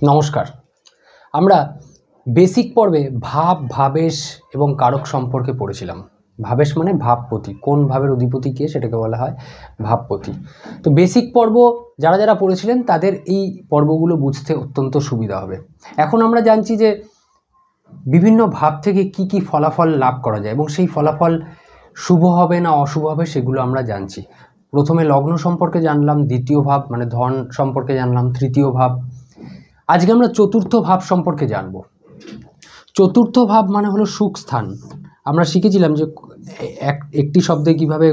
নমস্কার। আমরা বেসিক পর্বে ভাব, ভাবেশ এবং কারক সম্পর্কে পড়েছিলাম। ভাবেশ মানে ভাবপতি, কোন ভাবের অধিপতি কে সেটাকে বলা হয় ভাবপতি। তো বেসিক পর্ব যারা যারা পড়েছিলেন তাদের এই পর্বগুলো বুঝতে অত্যন্ত সুবিধা হবে। এখন আমরা জানছি যে বিভিন্ন ভাব থেকে কি কি ফলাফল লাভ করা যায় এবং সেই ফলাফল শুভ হবে না অশুভ হবে সেগুলো আমরা জানছি। প্রথমে লগ্ন সম্পর্কে জানলাম, দ্বিতীয় ভাব মানে ধন সম্পর্কে জানলাম, তৃতীয় ভাব। আজকে আমরা চতুর্থ ভাব সম্পর্কে জানব। চতুর্থ ভাব মানে হলো সুখ স্থান। আমরা শিখেছিলাম যে একটি শব্দে কিভাবে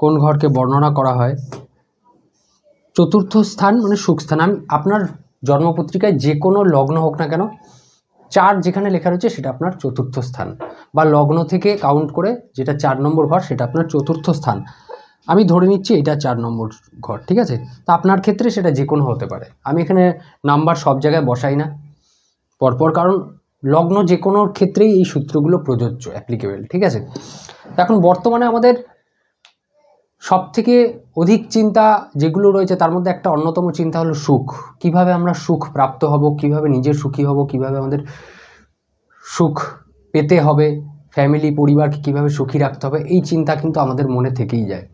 কোন ঘরকে বর্ণনা করা হয়। চতুর্থ স্থান মানে সুখ স্থান। আমি আপনার জন্মপত্রিকায় যে কোনো লগ্ন হোক না কেন, 4 যেখানে লেখা রয়েছে সেটা আপনার চতুর্থ স্থান, বা লগ্ন থেকে কাউন্ট করে যেটা 4 নম্বর ঘর সেটা আপনার চতুর্থ স্থান। আমি ধরে নিচ্ছি এটা 4 নম্বর ঘর, ঠিক আছে? তা আপনার ক্ষেত্রে সেটা যে কোনো হতে পারে। আমি এখানে নাম্বার সব জায়গায় বসাই না পরপর, কারণ লগ্ন যে কোনো ক্ষেত্রেই এই সূত্রগুলো প্রযোজ্য, অ্যাপ্লিকেবল, ঠিক আছে? এখন বর্তমানে আমাদের সব থেকে অধিক চিন্তা যেগুলো রয়েছে তার মধ্যে একটা অন্যতম চিন্তা হলো সুখ। কিভাবে আমরা সুখ প্রাপ্ত হব, কিভাবে নিজে সুখী হব, কিভাবে আমাদের সুখ পেতে হবে, ফ্যামিলি পরিবারকে কিভাবে সুখী রাখতে হবে, এই চিন্তা কিন্তু আমাদের মনে থেকেই যায়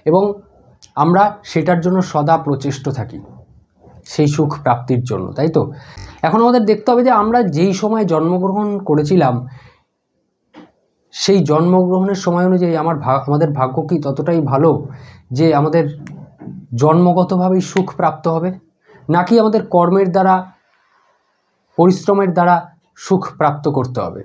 এবং আমরা সেটার জন্য সদা প্রচেষ্ট থাকি সেই সুখ প্রাপ্তির জন্য, তাই তো? এখন আমাদের দেখতে হবে যে আমরা যেই সময় জন্মগ্রহণ করেছিলাম সেই জন্মগ্রহণের সময় অনুযায়ী আমাদের ভাগ্য কি ততটাই ভালো যে আমাদের জন্মগতভাবেই সুখ প্রাপ্ত হবে, নাকি আমাদের কর্মের দ্বারা, পরিশ্রমের দ্বারা সুখ প্রাপ্ত করতে হবে?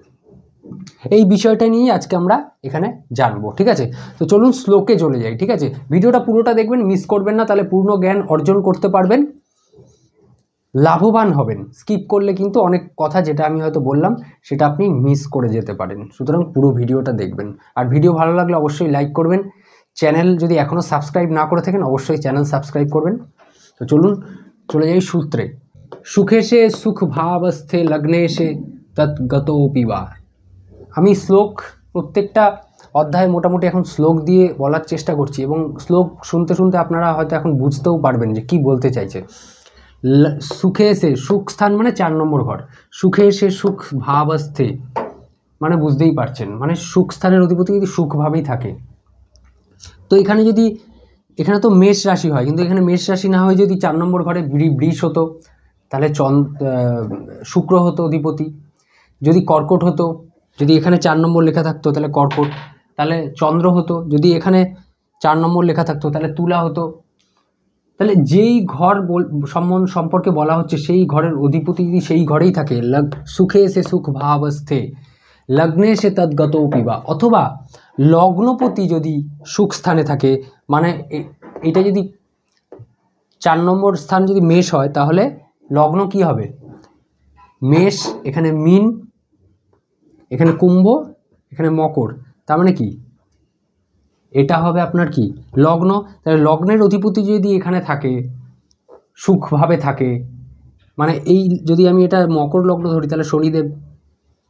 এই বিষয়টা নিয়ে আজকে আমরা এখানে জানবো, ঠিক আছে? তো চলুন শ্লোকে চলে যাই, ঠিক আছে? ভিডিওটা পুরোটা দেখবেন, মিস করবেন না, তাহলে পূর্ণ জ্ঞান অর্জন করতে পারবেন, লাভবান হবেন। স্কিপ করলে কিন্তু অনেক কথা যেটা আমি হয়তো বললাম সেটা আপনি মিস করে যেতে পারেন। সুতরাং পুরো ভিডিওটা দেখবেন। আর ভিডিও ভালো লাগলে অবশ্যই লাইক করবেন। চ্যানেল যদি এখনও সাবস্ক্রাইব না করে থাকেন অবশ্যই চ্যানেল সাবস্ক্রাইব করবেন। তো চলুন চলে যাই সূত্রে। সুখে সে সুখ ভাবস্থে লগ্নে সে তৎগতোপি বা। আমি শ্লোক প্রত্যেকটা অধ্যায় মোটামুটি এখন শ্লোক দিয়ে বলার চেষ্টা করছি এবং শ্লোক শুনতে শুনতে আপনারা হয়তো এখন বুঝতেও পারবেন যে কি বলতে চাইছে। সুখে এসে, সুখ স্থান মানে 4 নম্বর ঘর। সুখে এসে সুখ ভাবস্থে মানে বুঝতেই পারছেন, মানে সুখ স্থানের অধিপতি যদি সুখভাবেই থাকে। তো এখানে তো মেষ রাশি হয়, কিন্তু এখানে মেষ রাশি না হয়ে যদি 4 নম্বর ঘরে বৃষ হতো তাহলে শুক্র হতো অধিপতি। যদি কর্কট হতো, যদি এখানে 4 নম্বর লেখা থাকতো তাহলে কর্কট, তাহলে চন্দ্র হতো। যদি এখানে 4 নম্বর লেখা থাকতো তাহলে তুলা হতো। তাহলে যেই ঘর সম্পর্কে বলা হচ্ছে সেই ঘরের অধিপতি যদি সেই ঘরেই থাকে, সুখে সে সুখ ভাবস্থে লগ্নে সে তদ্গতোপি বা, অথবা লগ্নপতি যদি সুখ স্থানে থাকে, মানে এটা যদি 4 নম্বর স্থান যদি মেষ হয় তাহলে লগ্ন কি হবে? মেষ, এখানে মীন, এখানে কুম্ভ, এখানে মকর, তার মানে কি এটা হবে আপনার কি লগ্ন। তাহলে লগ্নের অধিপতি যদি এখানে থাকে, সুখভাবে থাকে, মানে এই যদি আমি এটা মকর লগ্ন ধরি তাহলে শনিদেব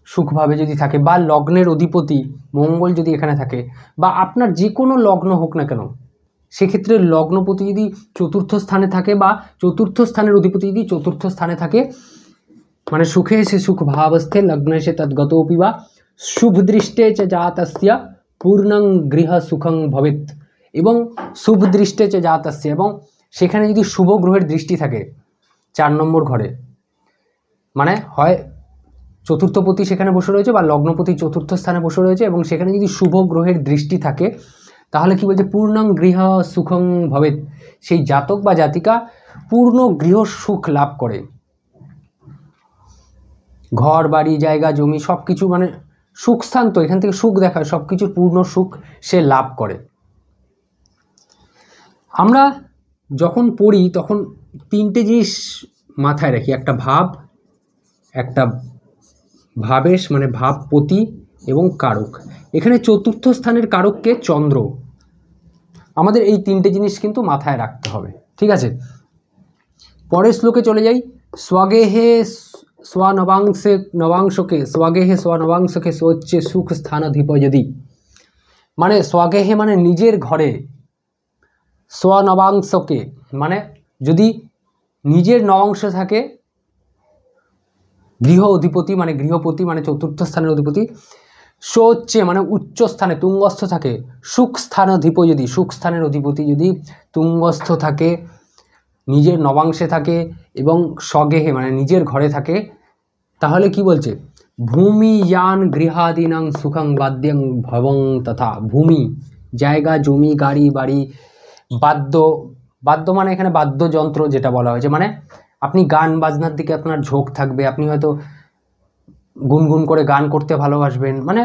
সুখভাবে যদি থাকে, বা লগ্নের অধিপতি মঙ্গল যদি এখানে থাকে, বা আপনার যে কোনো লগ্ন হোক না কেন, সেক্ষেত্রে লগ্নপতি যদি চতুর্থ স্থানে থাকে বা চতুর্থ স্থানের অধিপতি যদি চতুর্থ স্থানে থাকে, মানে সুখে সে সুখ ভাবস্থে লগ্নে সে তদ্গতোপি বা শুভ দৃষ্টে চ জাতস্য পূর্ণং গৃহ সুখং ভবেত, এবং শুভ দৃষ্টে চ জাতস্য, এবং সেখানে যদি শুভ গ্রহের দৃষ্টি থাকে 4 নম্বর ঘরে, মানে হয় চতুর্থপতি সেখানে বসে রয়েছে বা লগ্নপতি চতুর্থ স্থানে বসে রয়েছে এবং সেখানে যদি শুভ গ্রহের দৃষ্টি থাকে, তাহলে কি বলছে? পূর্ণং গৃহ সুখং ভবেত, সেই জাতক বা জাতিকা পূর্ণ গৃহ সুখ লাভ করে। ঘর বাড়ি জায়গা জমি সব কিছু, মানে সুখ স্থান, তো এখান থেকে সুখ দেখায়, সব কিছুর পূর্ণ সুখ সে লাভ করে। আমরা যখন পড়ি তখন 3টে জিনিস মাথায় রাখি, একটা ভাব, একটা ভাবেশ মানে ভাবপতি এবং কারক। এখানে চতুর্থ স্থানের কারককে চন্দ্র। আমাদের এই 3টে জিনিস কিন্তু মাথায় রাখতে হবে, ঠিক আছে? পরের শ্লোকে চলে যাই। স্বগেহে স্বনবাংশকে স্বগেহে স্বনবাংশকে সোচ্ছে সুখ স্থানাধিপ যদি, মানে স্বগেহে মানে নিজের ঘরে, স্বনবাংশকে মানে যদি নিজের নবাংশ থাকে গৃহ অধিপতি মানে গৃহপতি মানে চতুর্থ স্থানের অধিপতি সোচ্চে মানে উচ্চ স্থানে তুঙ্গস্থ থাকে, সুখ স্থানাধিপ যদি সুখ স্থানের অধিপতি যদি তুঙ্গস্থ থাকে, নিজের নবাংশে থাকে এবং স্বগেহে মানে নিজের ঘরে থাকে, তাহলে কি বলছে ভূমি যান গৃহাদিনাং সুখং বাদ্যং ভবং তথা। ভূমি জায়গা, জমি, গাড়ি, বাড়ি, বাদ্য, বাদ্য মানে এখানে বাদ্যযন্ত্র যেটা বলা হয়েছে, মানে আপনি গান বাজনার দিকে আপনার ঝোঁক থাকবে, আপনি হয়তো গুনগুন করে গান করতে ভালোবাসবেন, মানে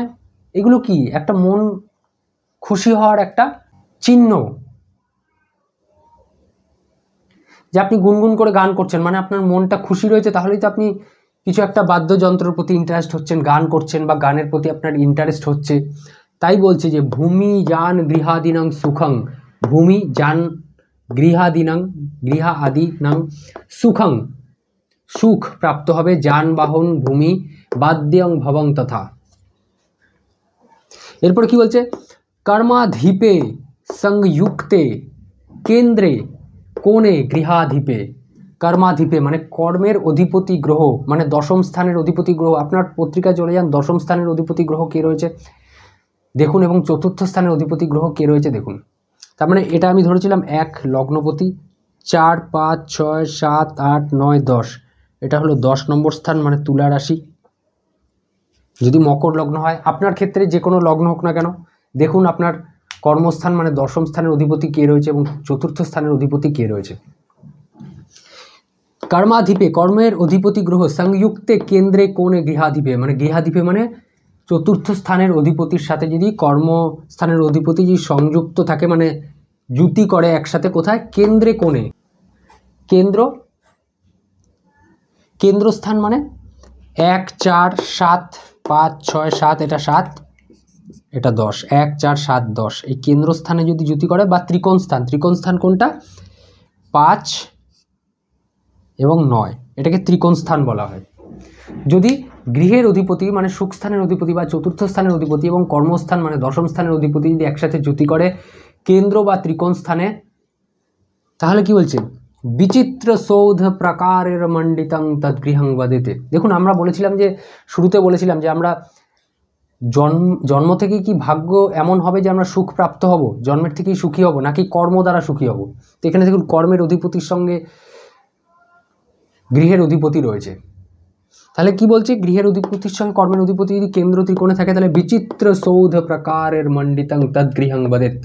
এগুলো কি একটা মন খুশি হওয়ার একটা চিহ্ন, যে আপনি গুনগুন করে গান করছেন মানে আপনার মনটা খুশি রয়েছে, তাহলেই তো আপনি কিছু একটা বাদ্যযন্ত্রের প্রতি ইন্টারেস্ট হচ্ছেন, গান করছেন বা গানের প্রতি আপনার ইন্টারেস্ট হচ্ছে। তাই বলছে যে ভূমি যান গৃহাদিনাং সুখং, ভূমি যান গৃহাদিনাং গৃহা আদিনাং সুখং, সুখ প্রাপ্ত হবে, যানবাহন ভূমি, বাদ্যং ভবং তথা। এরপর কি বলছে কর্মাধিপে সংযুক্তে কেন্দ্রে কোণে গৃহাধিপে। কর্মাধিপে মানে কর্মের অধিপতি গ্রহ মানে দশম স্থানের অধিপতি গ্রহ। আপনার পত্রিকা চলে যান, দশম স্থানের অধিপতি গ্রহ কে রয়েছে দেখুন, এবং চতুর্থ স্থানের অধিপতি গ্রহ কে রয়েছে দেখুন। তার মানে এটা আমি ধরেছিলাম 1 লগ্নপতি, 4, 5, 6, 7, 8, 9, 10, এটা হলো 10 নম্বর স্থান মানে তুলা রাশি। যদি মকর লগ্ন হয়, আপনার ক্ষেত্রে যে কোনো লগ্ন হোক না কেন, দেখুন আপনার কর্মস্থান মানে দশম স্থানের অধিপতি কে রয়েছে এবং চতুর্থ স্থানের অধিপতি কে রয়েছে। কর্মাধিপে কর্মের অধিপতি গ্রহ সংযুক্তে কেন্দ্রে কোণে গৃহাধিপে, মানে গৃহাধিপে মানে চতুর্থ স্থানের অধিপতির সাথে যদি কর্মস্থানের অধিপতি যদি সংযুক্ত থাকে মানে যুতি করে একসাথে, কোথায় কেন্দ্রে কোণে। কেন্দ্রস্থান মানে 1, 4, 7, 5, 6, 7, এটা 7, এটা 10, 1, 4, 7, 10 এই কেন্দ্রস্থানে যদি যুতি করে, বা ত্রিকোণ স্থান কোনটা 5 এবং 9, এটাকে ত্রিকোণ স্থান বলা হয়। যদি গৃহের অধিপতি মানে সুখ স্থানের অধিপতি বা চতুর্থ স্থানের অধিপতি এবং কর্মস্থান মানে দশম স্থানের অধিপতি যদি একসাথে যুতি করে কেন্দ্র বা ত্রিকোণ স্থানে, তাহলে কি বলছে বিচিত্র সৌধ প্রকারের মণ্ডিতং তদ্গৃহং বদেতে। দেখুন আমরা বলেছিলাম যে শুরুতে বলেছিলাম যে আমরা জন্ম থেকে কি ভাগ্য এমন হবে যে আমরা সুখ প্রাপ্ত হব, জন্মের থেকেই সুখী হব, নাকি কর্ম দ্বারা সুখী হব। তো এখানে দেখুন কর্মের অধিপতির সঙ্গে গৃহের অধিপতি রয়েছে, তাহলে কি বলছে গৃহের অধিপতির সঙ্গে কর্মের অধিপতি যদি কেন্দ্র ত্রিকোণে থাকে, তাহলে বিচিত্র সৌধ প্রকারের মণ্ডিতং তদ্গৃহং বদেত।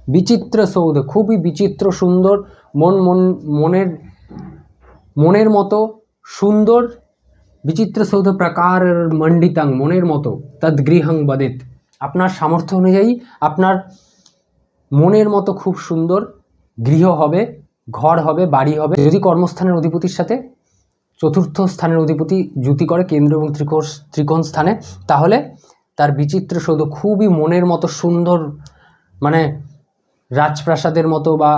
বিচিত্র সৌধ খুবই বিচিত্র সুন্দর, মনের মতো সুন্দর, বিচিত্র সৌধ প্রকারের মণ্ডিতং মনের মতো, তদ্গৃহং বদেত আপনার সামর্থ্য অনুযায়ী আপনার মনের মতো খুব সুন্দর গৃহ হবে, ঘর হবে, বাড়ি হবে। যদি কর্মস্থানের অধিপতির সাথে চতুর্থ স্থানের অধিপতি যুতি করে কেন্দ্র এবং ত্রিকোণ স্থানে, তাহলে তার বিচিত্র সৌধ খুবই মনের মতো সুন্দর, মানে রাজপ্রাসাদের মতো বা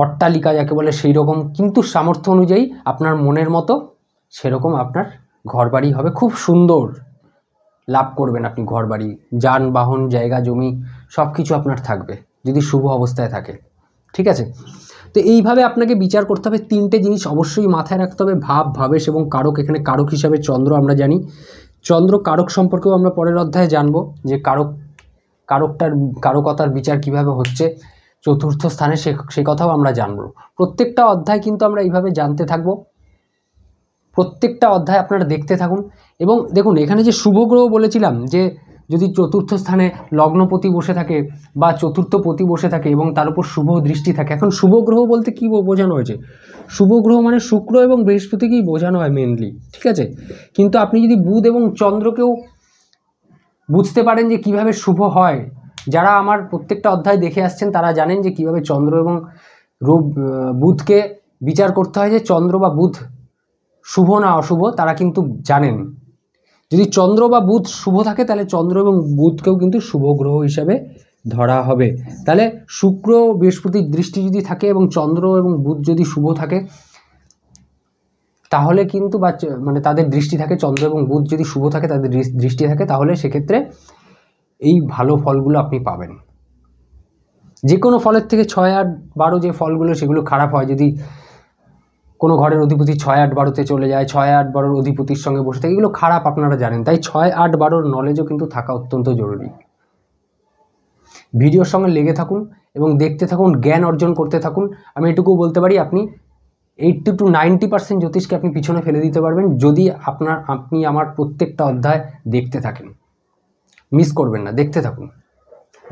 অট্টালিকা যাকে বলে সেই রকম, কিন্তু সামর্থ্য অনুযায়ী আপনার মনের মতো সেরকম আপনার ঘরবাড়ি হবে, খুব সুন্দর লাভ করবেন আপনি ঘরবাড়ি, যানবাহন, জায়গা জমি সব কিছু আপনার থাকবে যদি শুভ অবস্থায় থাকে। ঠিক আছে, তো এইভাবে আপনাকে বিচার করতে হবে। 3টে জিনিস অবশ্যই মাথায় রাখতে হবে, ভাব, ভাবেশ এবং কারক। এখানে কারক হিসাবে চন্দ্র আমরা জানি, চন্দ্র কারক সম্পর্কেও আমরা পরের অধ্যায়ে জানবো যে কারকতার বিচার কিভাবে হচ্ছে চতুর্থ স্থানে, সে কথাও আমরা জানবো। প্রত্যেকটা অধ্যায় কিন্তু আমরা এইভাবে জানতে থাকবো, প্রত্যেকটা অধ্যায় আপনারা দেখতে থাকুন। এবং দেখুন এখানে যে শুভ গ্রহ বলেছিলাম, যে যদি চতুর্থ স্থানে লগ্নপতি বসে থাকে বা চতুর্থপতি বসে থাকে এবং তার উপর শুভ দৃষ্টি থাকে, এখন শুভ গ্রহ বলতে কী বোঝানো হয়েছে, শুভ গ্রহ মানে শুক্র এবং বৃহস্পতিকেই বোঝানো হয় মেনলি। ঠিক আছে, কিন্তু আপনি যদি বুধ এবং চন্দ্রকেও বুঝতে পারেন যে কিভাবে শুভ হয়, যারা আমার প্রত্যেকটা অধ্যায় দেখে আসছেন তারা জানেন যে কিভাবে চন্দ্র এবং বুধকে বিচার করতে হয়, যে চন্দ্র বা বুধ শুভ না অশুভ তারা কিন্তু জানেন। যদি চন্দ্র বা বুধ শুভ থাকে তাহলে চন্দ্র এবং বুধকেও কিন্তু শুভ গ্রহ হিসাবে ধরা হবে। তাহলে শুক্র বৃহস্পতির দৃষ্টি যদি থাকে এবং চন্দ্র এবং বুধ যদি শুভ থাকে, তাহলে কিন্তু মানে তাদের দৃষ্টি থাকে, চন্দ্র এবং বুধ যদি শুভ থাকে তাদের দৃষ্টি থাকে, তাহলে সেক্ষেত্রে এই ভালো ফলগুলো আপনি পাবেন। যে কোনো ফলের থেকে 6 আর 12 যে ফলগুলো সেগুলো খারাপ হয়, যদি কোনো ঘরের অধিপতি 6, 8, 12-তে চলে যায়, 6, 8, 12-র অধিপতির সঙ্গে বসে থাকে, এগুলো খারাপ, আপনারা জানেন। তাই 6, 8, 12-র নলেজও কিন্তু থাকা অত্যন্ত জরুরি। ভিডিওর সঙ্গে লেগে থাকুন এবং দেখতে থাকুন, জ্ঞান অর্জন করতে থাকুন। আমি এটুকু বলতে পারি, আপনি 80 to 90% জ্যোতিষকে আপনি পিছনে ফেলে দিতে পারবেন যদি আপনি আমার প্রত্যেকটা অধ্যায় দেখতে থাকেন। মিস করবেন না, দেখতে থাকুন।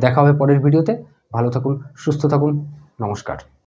দেখা হবে পরের ভিডিওতে। ভালো থাকুন, সুস্থ থাকুন, নমস্কার।